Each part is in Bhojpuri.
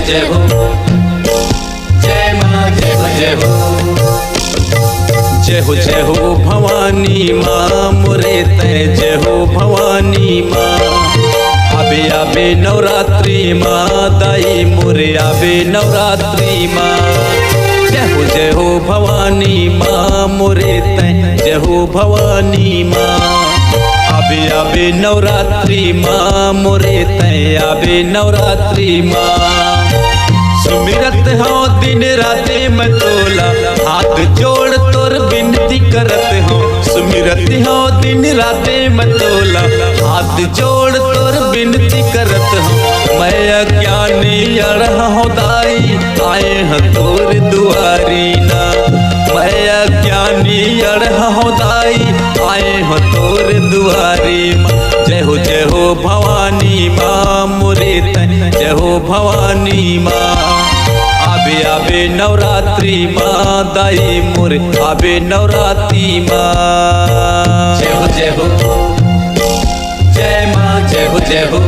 जय हो, जय माँ जय हो जय हो। जय हो जय हो भवानी माँ मोरे तय, जय हो भवानी माँ। आबे आबे नवरात्रि माँ दाई मोरे आबे नवरात्रि माँ। जय हो भवानी माँ मोरे तय, जय हो भवानी माँ। आबे आबे नवरात्रि माँ मोरे तय आबे नवरात्रि माँ। सुमिरत हो दिन राते मैं तोला, हाथ जोड़ तोर विनती करत हो। सुमिरत हो दिन राते मैं तोला, हाथ जोड़ तोर विनती करत हो। मैं अज्ञानी अड़ह हो दाई, आए हैं तोर दुआरी ना। मैं अज्ञानी अड़ह हो दाई, आए हैं तोर दुआरी माँ। जय हो भवानी माँ मोरे तय, जय हो भवानी माँ। आबे आबे नवरात्रि माँ दाई मोरे आबे नवरात्रि माँ। जय हो जय हो, जय माँ जय हो जय हो,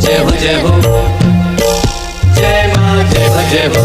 जय हो जय हो, जय माँ जय हो जय हो।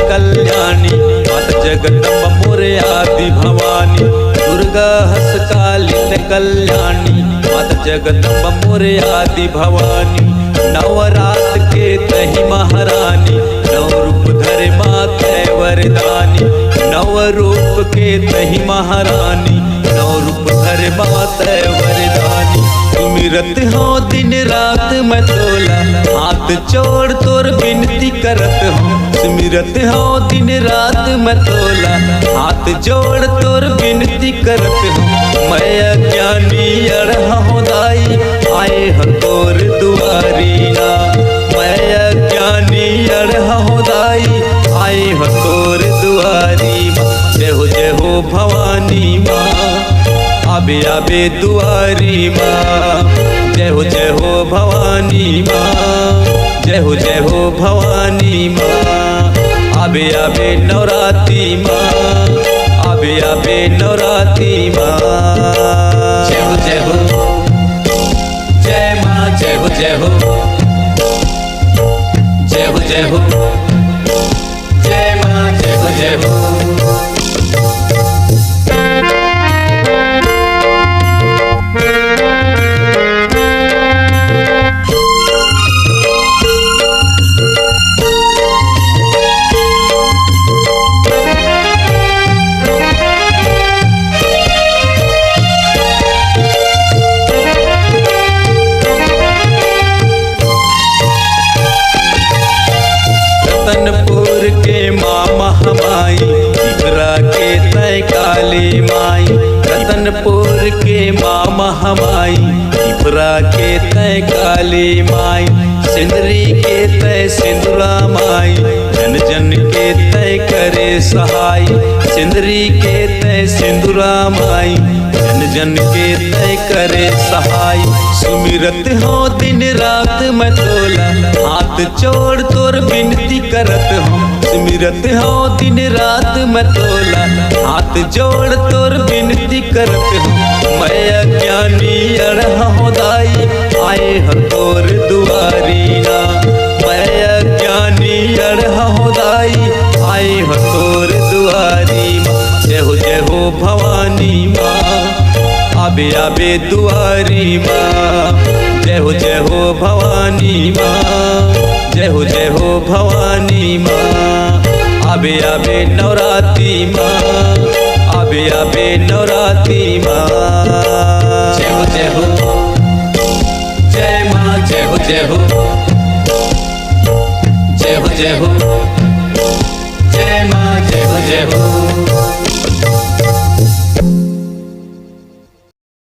कल्याणी माता जगदम्बा मोरे आदि भवानी। दुर्गा हंस कालिन कल्याणी माता जगदम्बा मोरे आदि भवानी। नवरात के तही महारानी, नव रूप धरे माता वरदानी। नव रूप के तही महारानी, नव रूप धरे माता वरदानी। सुमिरत हो दिन रात मैं तोला, हाथ जोड़ तोर विनती करत हो। सुमिरत हो दिन रात मैं तोला, हाथ जोड़ तोर विनती करत हो। मैं अज्ञानी अड़ह हो दाई, आए हैं तोर दुआरी ना। मैं अज्ञानी अड़ह हो दाई, आए हैं तोर दुआरी माँ। जय हो भवानी माँ आबे आबे दुआरी माँ। जय हो भवानी माँ, जय हो भवानी माँ। आबे आबे नवरात्रि माँ, आबे आबे नवरात्रि माँ। जय हो, जय माँ जय हो जय हो, जय हो, जय माँ जय हो। रतनपुर के माँ महामाई, तिगरा के तय काली माई। रतनपुर के माँ महामाई, तिगरा के तय काली माई। सिंदरी के तय सिंदूरा माई, जन जन के तय करे सहाय। सिंदरी के तय सिंदूरा माई, जन जन के तय करे सहाय। सुमिरत हो दिन रात मैं तोला, हाथ जोड़ तोर विनती करत हो। सुमिरत हो दिन रात मैं तोला, हाथ जोड़ तोर विनती करत हो। मैं अज्ञानी अड़ह हो दाई, आए हैं तोर दुआरी ना। मैं अज्ञानी अड़ह हो दाई, आए हैं तोर दुआरी माँ। जय हो भवानी माँ आबे आबे दुआरी माँ। जय हो भवानी माँ, जय हो भवानी माँ। आबे आबे नवरात्रि माँ, आबे आबे नवरात्रि माँ। जय हो, जय माँ जय हो, जय हो,